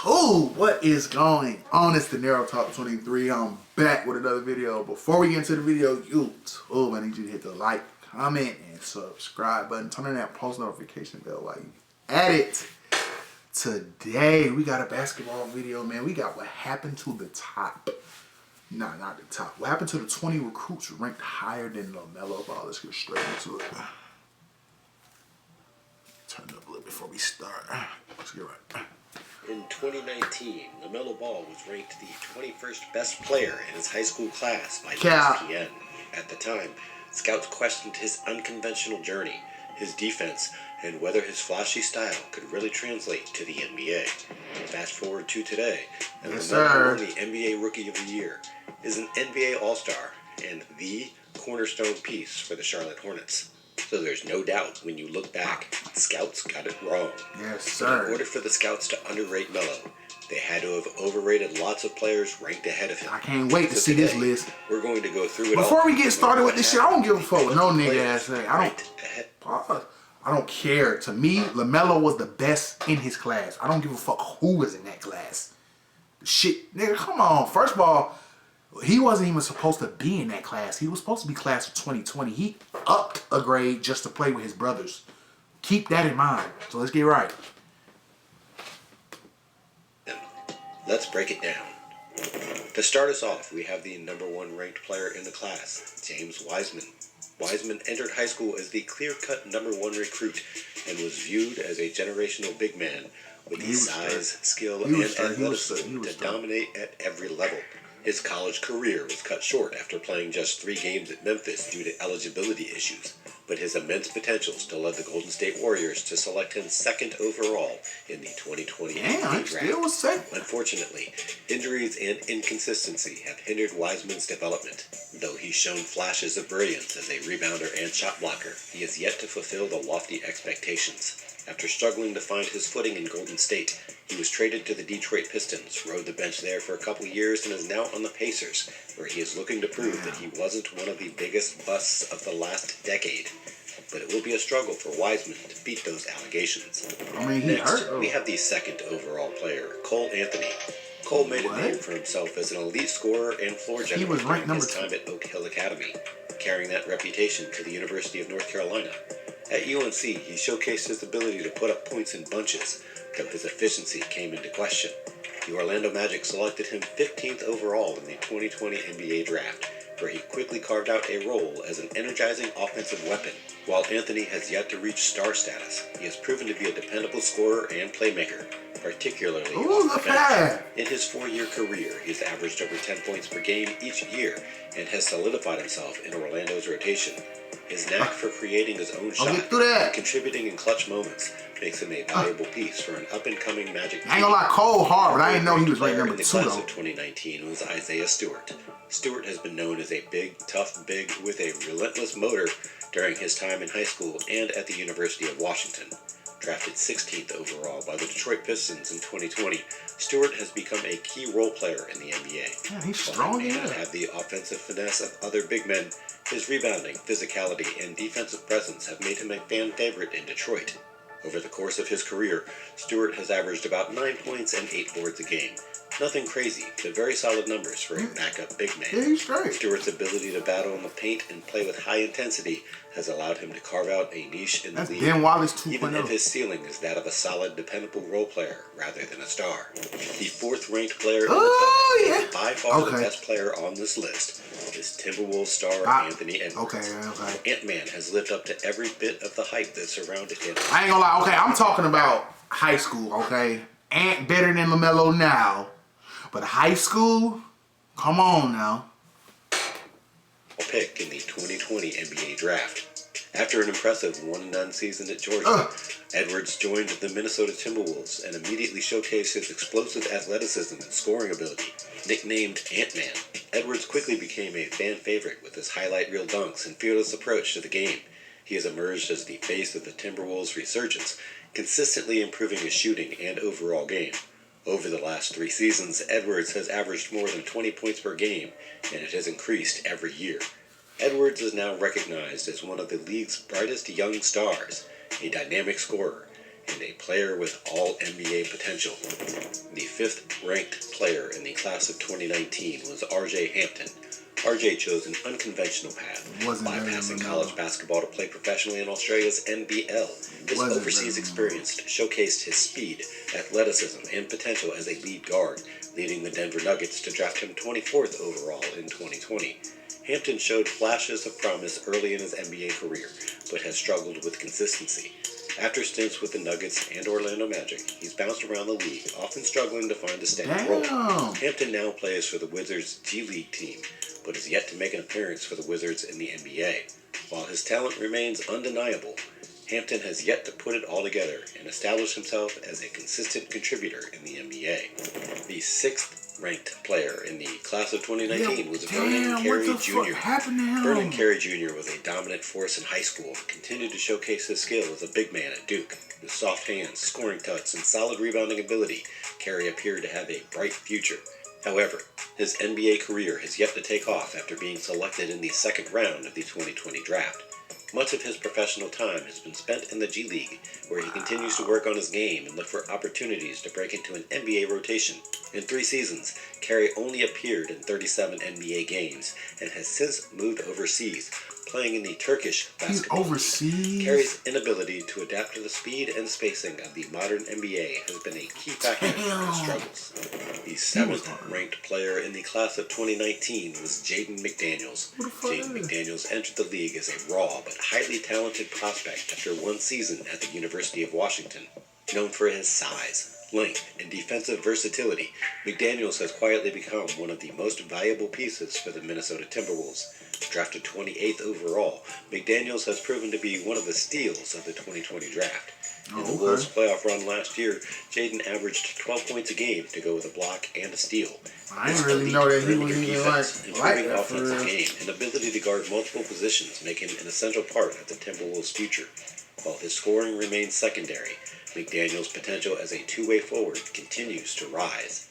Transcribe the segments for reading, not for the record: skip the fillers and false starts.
YouTube, what is going on? It's the Narrow Talk 23. I'm back with another video. Before we get into the video, YouTube, I need you to hit the like, comment, and subscribe button. Turn on that post notification bell while you at it. Today, we got a basketball video, man. We got what happened to the top. Nah, not the top. What happened to the 20 recruits ranked higher than LaMelo Ball? Let's get straight into it. Turn it up a little before we start. Let's get right. In 2019, LaMelo Ball was ranked the 21st best player in his high school class by ESPN. At the time, scouts questioned his unconventional journey, his defense, and whether his flashy style could really translate to the NBA. Fast forward to today, and LaMelo won the NBA Rookie of the Year, is an NBA All-Star, and the cornerstone piece for the Charlotte Hornets. So there's no doubt when you look back, scouts got it wrong. Yes, sir. In order for the scouts to underrate Melo, they had to have overrated lots of players ranked ahead of him. I can't wait to see this list. We're going to go through it Before all. we get started with this shit, I don't give a fuck what no nigga ass say. I don't care. To me, LaMelo was the best in his class. I don't give a fuck who was in that class. Shit, nigga, come on. First of all, he wasn't even supposed to be in that class. He was supposed to be class of 2020. He upped a grade just to play with his brothers. Keep that in mind. So let's get right. Let's break it down. To start us off, we have the #1 ranked player in the class, James Wiseman. Wiseman entered high school as the clear-cut #1 recruit and was viewed as a generational big man with the size, skill, and athleticism to dominate at every level. His college career was cut short after playing just 3 games at Memphis due to eligibility issues, but his immense potential still led the Golden State Warriors to select him 2nd overall in the 2020 NBA draft. Unfortunately, injuries and inconsistency have hindered Wiseman's development. Though he's shown flashes of brilliance as a rebounder and shot blocker, he has yet to fulfill the lofty expectations. After struggling to find his footing in Golden State, he was traded to the Detroit Pistons, rode the bench there for a couple years, and is now on the Pacers, where he is looking to prove that he wasn't one of the biggest busts of the last decade. But it will be a struggle for Wiseman to beat those allegations. Next, we have the 2nd overall player, Cole Anthony. Cole made a name for himself as an elite scorer and floor general during his time at Oak Hill Academy, carrying that reputation to the University of North Carolina. At UNC, he showcased his ability to put up points in bunches, though his efficiency came into question. The Orlando Magic selected him 15th overall in the 2020 NBA draft, where he quickly carved out a role as an energizing offensive weapon. While Anthony has yet to reach star status, he has proven to be a dependable scorer and playmaker, particularly on the bench. In his 4-year career, he's averaged over 10 points per game each year and has solidified himself in Orlando's rotation. His knack for creating his own shot and contributing in clutch moments makes him a valuable piece for an up-and-coming Magic team. I ain't gonna lie, Cole hard, but I didn't know he was ranked #2 in the class of 2019 was Isaiah Stewart. Stewart has been known as a big, tough big with a relentless motor during his time in high school and at the University of Washington. Drafted 16th overall by the Detroit Pistons in 2020, Stewart has become a key role player in the NBA. Yeah, he's strong. He may not have the offensive finesse of other big men, his rebounding, physicality, and defensive presence have made him a fan favorite in Detroit. Over the course of his career, Stewart has averaged about 9 points and 8 boards a game. Nothing crazy, but very solid numbers for a backup big man. Yeah, he's straight. Stewart's ability to battle in the paint and play with high intensity has allowed him to carve out a niche in the league. Even if his ceiling is that of a solid, dependable role player rather than a star. The 4th ranked player in the top, and by far the best player on this list, is Timberwolves star Anthony Edwards. Ant-Man has lived up to every bit of the hype that surrounded him. I ain't gonna lie, I'm talking about high school, Ant better than LaMelo now. But high school, come on now. Pick in the 2020 NBA draft. After an impressive 1-0 season at Georgia, Edwards joined the Minnesota Timberwolves and immediately showcased his explosive athleticism and scoring ability. Nicknamed Ant-Man, Edwards quickly became a fan favorite with his highlight reel dunks and fearless approach to the game. He has emerged as the face of the Timberwolves' resurgence, consistently improving his shooting and overall game. Over the last 3 seasons, Edwards has averaged more than 20 points per game, and it has increased every year. Edwards is now recognized as one of the league's brightest young stars, a dynamic scorer, and a player with all NBA potential. The fifth ranked player in the class of 2019 was R.J. Hampton. RJ chose an unconventional path, bypassing college basketball to play professionally in Australia's NBL. His overseas experience showcased his speed, athleticism, and potential as a lead guard, leading the Denver Nuggets to draft him 24th overall in 2020. Hampton showed flashes of promise early in his NBA career, but has struggled with consistency. After stints with the Nuggets and Orlando Magic, he's bounced around the league, often struggling to find a steady role. Hampton now plays for the Wizards' G League team, but is yet to make an appearance for the Wizards in the NBA. While his talent remains undeniable, Hampton has yet to put it all together and establish himself as a consistent contributor in the NBA. The sixth-ranked player in the class of 2019 was Vernon Carey Jr. Vernon Carey Jr. was a dominant force in high school and continued to showcase his skill as a big man at Duke. With soft hands, scoring touch, and solid rebounding ability, Carey appeared to have a bright future. However, his NBA career has yet to take off after being selected in the second round of the 2020 draft. Much of his professional time has been spent in the G League, where he continues to work on his game and look for opportunities to break into an NBA rotation. In 3 seasons, Carey only appeared in 37 NBA games and has since moved overseas, playing in the Turkish basketball league. Carey's inability to adapt to the speed and spacing of the modern NBA has been a key factor in his struggles. The 7th-ranked player in the class of 2019 was Jaden McDaniels. Jaden McDaniels entered the league as a raw but highly talented prospect after 1 season at the University of Washington. Known for his size, length, and defensive versatility, McDaniels has quietly become one of the most valuable pieces for the Minnesota Timberwolves. Drafted 28th overall, McDaniels has proven to be one of the steals of the 2020 draft. In the Wolves' playoff run last year, Jaden averaged 12 points a game to go with a block and a steal. I didn't really know that he was even like that offensive game and ability to guard multiple positions make him an essential part of the Timberwolves' future. While his scoring remains secondary, McDaniels' potential as a two-way forward continues to rise.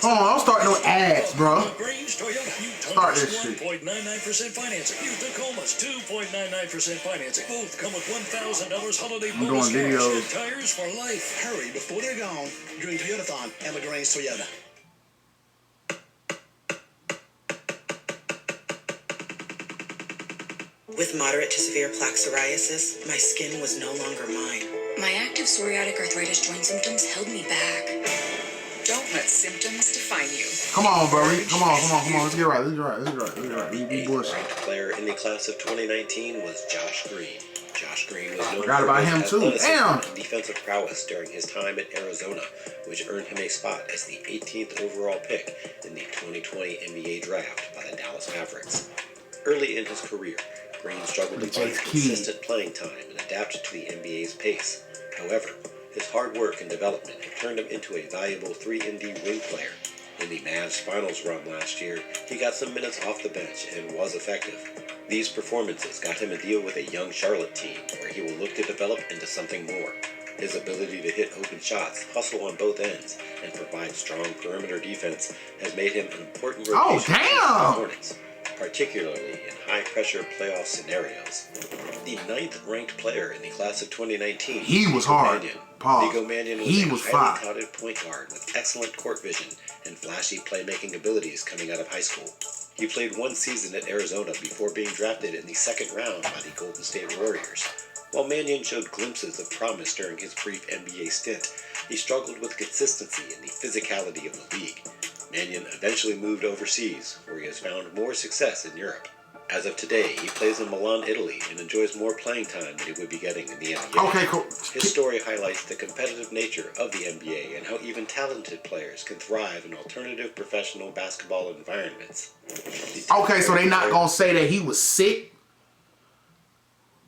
Come on, don't start no ads, bro. Start this shit. 1.99% financing. New Tacomas, 2.99% financing. Both come with $1,000 holiday I'm bonus doing cash videos. and tires for life. Hurry before they're gone during Toyotathon at LaGrange Toyota. With moderate to severe plaque psoriasis, my skin was no longer mine. My active psoriatic arthritis joint symptoms held me back. Don't let symptoms define you. Come on, bro. Come on. Let's get right. We bullshit. Ranked player in the class of 2019 was Josh Green. Josh Green was known forgot for about his him too. athleticism Damn. and defensive prowess during his time at Arizona, which earned him a spot as the 18th overall pick in the 2020 NBA draft by the Dallas Mavericks. Early in his career, Green struggled to find consistent playing time and adapted to the NBA's pace. However, his hard work and development have turned him into a valuable 3-and-D wing player. In the Mavs finals run last year, he got some minutes off the bench and was effective. These performances got him a deal with a young Charlotte team, where he will look to develop into something more. His ability to hit open shots, hustle on both ends, and provide strong perimeter defense has made him an important rotation for the Hornets, particularly in high-pressure playoff scenarios. The 9th-ranked player in the class of 2019, he was hard. Vigo Mannion was a highly touted point guard with excellent court vision and flashy playmaking abilities coming out of high school. He played 1 season at Arizona before being drafted in the second round by the Golden State Warriors. While Mannion showed glimpses of promise during his brief NBA stint, he struggled with consistency and the physicality of the league. Mannion eventually moved overseas, where he has found more success in Europe. As of today, he plays in Milan, Italy, and enjoys more playing time than he would be getting in the NBA. Okay, cool. His story highlights the competitive nature of the NBA and how even talented players can thrive in alternative professional basketball environments. Okay, so they not gonna say that he was sick?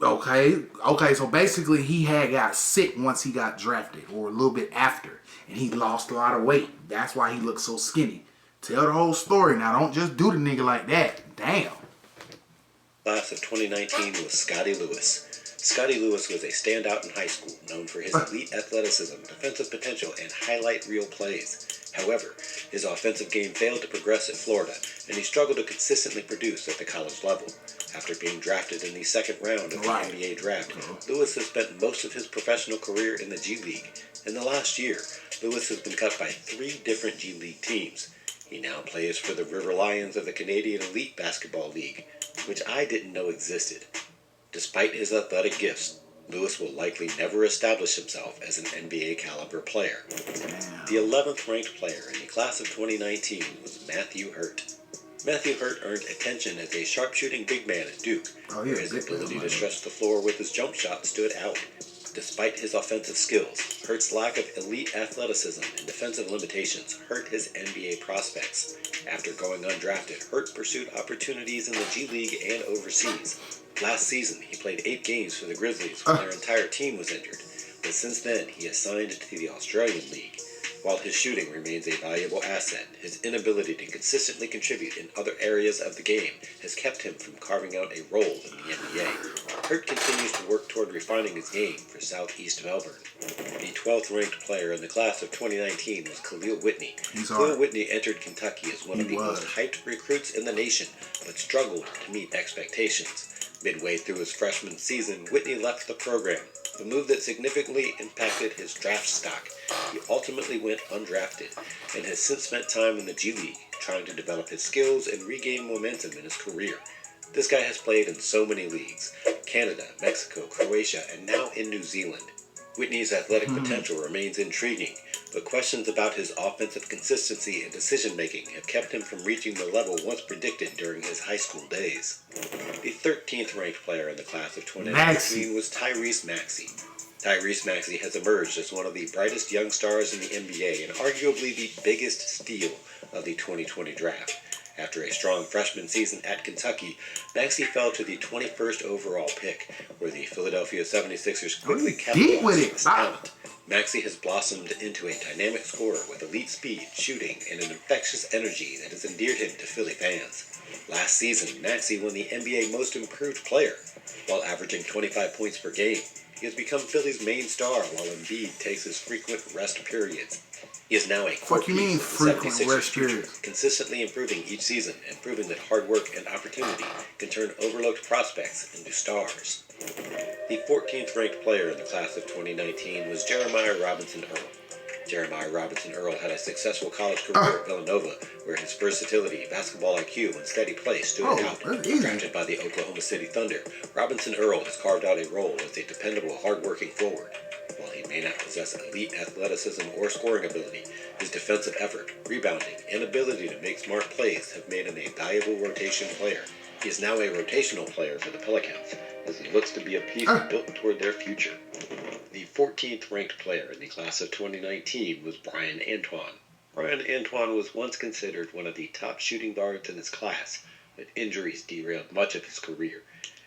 Okay, so basically he had got sick once he got drafted, or a little bit after, and he lost a lot of weight. That's why he looked so skinny. Tell the whole story now. Don't just do the nigga like that. Damn. Class of 2019 was Scottie Lewis. Scottie Lewis was a standout in high school, known for his elite athleticism, defensive potential, and highlight reel plays. However, his offensive game failed to progress at Florida, and he struggled to consistently produce at the college level. After being drafted in the second round of the NBA draft, Lewis has spent most of his professional career in the G League. In the last year, Lewis has been cut by 3 different G League teams. He now plays for the River Lions of the Canadian Elite Basketball League, which I didn't know existed. Despite his athletic gifts, Lewis will likely never establish himself as an NBA caliber player. The 11th ranked player in the class of 2019 was Matthew Hurt. Matthew Hurt earned attention as a sharpshooting big man at Duke, where his ability to stretch the floor with his jump shot stood out. Despite his offensive skills, Hurt's lack of elite athleticism and defensive limitations hurt his NBA prospects. After going undrafted, Hurt pursued opportunities in the G League and overseas. Last season, he played 8 games for the Grizzlies when their entire team was injured, but since then he has signed to the Australian League. While his shooting remains a valuable asset, his inability to consistently contribute in other areas of the game has kept him from carving out a role in the NBA. Hurt continues to work toward refining his game for Southeast Melbourne. The 12th ranked player in the class of 2019 was Khalil Whitney. Khalil Whitney entered Kentucky as one of the most hyped recruits in the nation, but struggled to meet expectations. Midway through his freshman season, Whitney left the program, a move that significantly impacted his draft stock. He ultimately went undrafted and has since spent time in the G League, trying to develop his skills and regain momentum in his career. This guy has played in so many leagues: Canada, Mexico, Croatia, and now in New Zealand. Whitney's athletic potential remains intriguing, but questions about his offensive consistency and decision-making have kept him from reaching the level once predicted during his high school days. The 13th ranked player in the class of 2019 was Tyrese Maxey. Tyrese Maxey has emerged as one of the brightest young stars in the NBA and arguably the biggest steal of the 2020 draft. After a strong freshman season at Kentucky, Maxey fell to the 21st overall pick, where the Philadelphia 76ers quickly capitalized on his talent. Maxey has blossomed into a dynamic scorer with elite speed, shooting, and an infectious energy that has endeared him to Philly fans. Last season, Maxey won the NBA Most Improved Player, while averaging 25 points per game. He has become Philly's main star, while Embiid takes his frequent rest periods. He is now a core piece of the 76ers' future, consistently improving each season and proving that hard work and opportunity can turn overlooked prospects into stars. The 14th ranked player in the class of 2019 was Jeremiah Robinson Earl. Jeremiah Robinson Earl had a successful college career at Villanova, where his versatility, basketball IQ, and steady play stood out. Drafted by the Oklahoma City Thunder, Robinson Earl has carved out a role as a dependable, hard-working forward. While he may not possess elite athleticism or scoring ability, his defensive effort, rebounding, and ability to make smart plays have made him a valuable rotation player. He is now a rotational player for the Pelicans, as he looks to be a piece built toward their future. The 14th ranked player in the class of 2019 was Brian Antoine. Brian Antoine was once considered one of the top shooting guards in his class, but injuries derailed much of his career.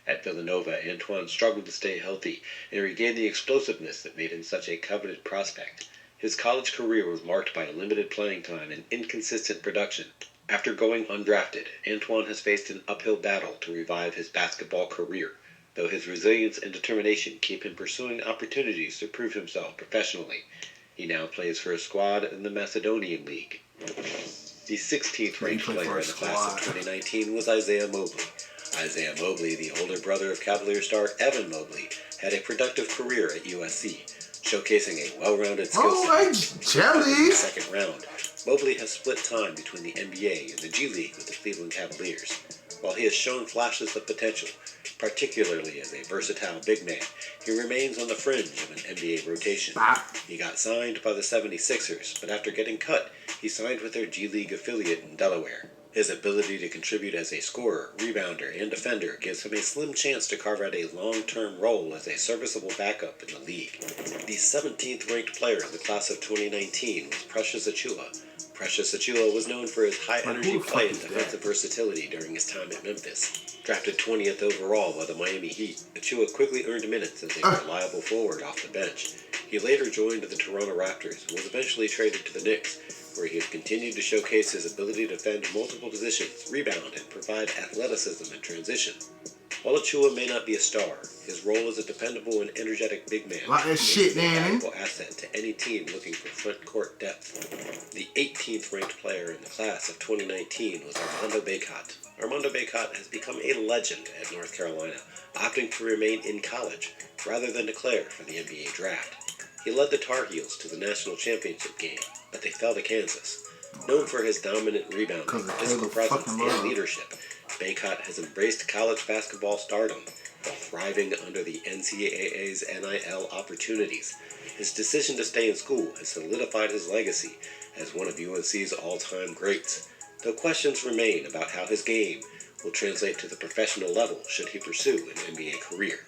At Villanova, Antoine struggled to stay healthy and regain the explosiveness that made him such a coveted prospect. His college career was marked by limited playing time and inconsistent production. After going undrafted, Antoine has faced an uphill battle to revive his basketball career, though his resilience and determination keep him pursuing opportunities to prove himself professionally. He now plays for a squad in the Macedonian League. The 16th ranked player in the class of 2019 was Isaiah Mobley. Isaiah Mobley, the older brother of Cavalier star Evan Mobley, had a productive career at USC, showcasing a well-rounded skill set. In the second round, Mobley has split time between the NBA and the G League with the Cleveland Cavaliers. While he has shown flashes of potential, particularly as a versatile big man, he remains on the fringe of an NBA rotation. He got signed by the 76ers, but after getting cut, he signed with their G League affiliate in Delaware. His ability to contribute as a scorer, rebounder, and defender gives him a slim chance to carve out a long-term role as a serviceable backup in the league. The 17th ranked player in the class of 2019 was Precious Achiuwa. Precious Achiuwa was known for his high-energy play and defensive versatility during his time at Memphis. Drafted 20th overall by the Miami Heat, Achiuwa quickly earned minutes as a reliable forward off the bench. He later joined the Toronto Raptors and was eventually traded to the Knicks, where he has continued to showcase his ability to defend multiple positions, rebound, and provide athleticism in transition. While Achiuwa may not be a star, his role as a dependable and energetic big man is a valuable asset to any team looking for front court depth. The 18th ranked player in the class of 2019 was Armando Bacot. Armando Bacot has become a legend at North Carolina, opting to remain in college rather than declare for the NBA draft. He led the Tar Heels to the national championship game, but they fell to Kansas. Known for his dominant rebounding, physical presence, and leadership, Bacot has embraced college basketball stardom while thriving under the NCAA's NIL opportunities. His decision to stay in school has solidified his legacy as one of UNC's all-time greats, though questions remain about how his game will translate to the professional level should he pursue an NBA career.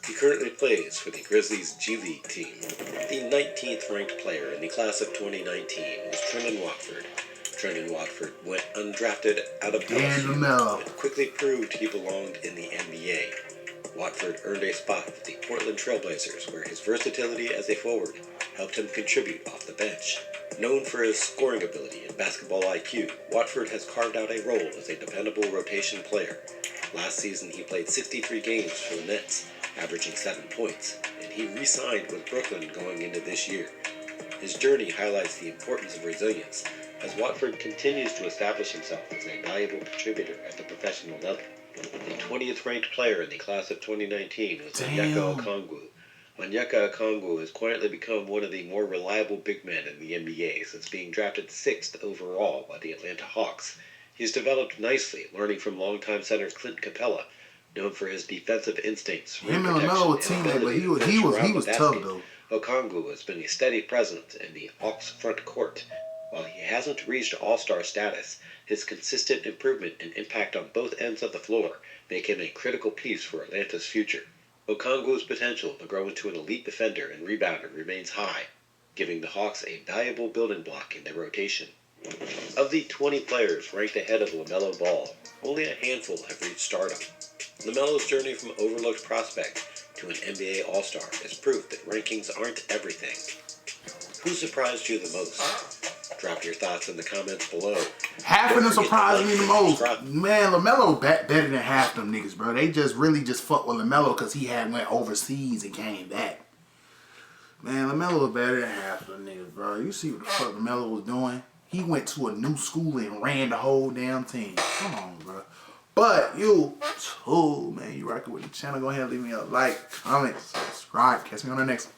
He currently plays for the Grizzlies G League team. The 19th ranked player in the class of 2019 was Trendon Watford. Trendon Watford went undrafted out of LSU, but quickly proved he belonged in the NBA. Watford earned a spot with the Portland Trail Blazers, where his versatility as a forward helped him contribute off the bench. Known for his scoring ability and basketball IQ, Watford has carved out a role as a dependable rotation player. Last season he played 63 games for the Nets, averaging 7 points, and he re-signed with Brooklyn going into this year. His journey highlights the importance of resilience, as Watford continues to establish himself as a valuable contributor at the professional level. The 20th ranked player in the class of 2019 was Onyeka Okongwu. Onyeka Okongwu has quietly become one of the more reliable big men in the NBA since being drafted 6th overall by the Atlanta Hawks. He's developed nicely, learning from longtime center Clint Capella, known for his defensive instincts, rim protection, and ability to finish around the basket. Okongwu has been a steady presence in the Hawks' front court. While he hasn't reached all-star status, his consistent improvement and impact on both ends of the floor make him a critical piece for Atlanta's future. Okongwu's potential to grow into an elite defender and rebounder remains high, giving the Hawks a valuable building block in their rotation. Of the 20 players ranked ahead of LaMelo Ball, only a handful have reached stardom. LaMelo's journey from overlooked prospect to an NBA All-Star is proof that rankings aren't everything. Who surprised you the most? Drop your thoughts in the comments below. Half of them surprised me the most. Man, LaMelo better than half them niggas, bro. They just really just fuck with LaMelo because he had went overseas and came back. Man, LaMelo was better than half of them niggas, bro. You see what the fuck LaMelo was doing? He went to a new school and ran the whole damn team. Come on, bro. But you too, man. You rocking with the channel. Go ahead and leave me a like, comment, subscribe. Catch me on the next one.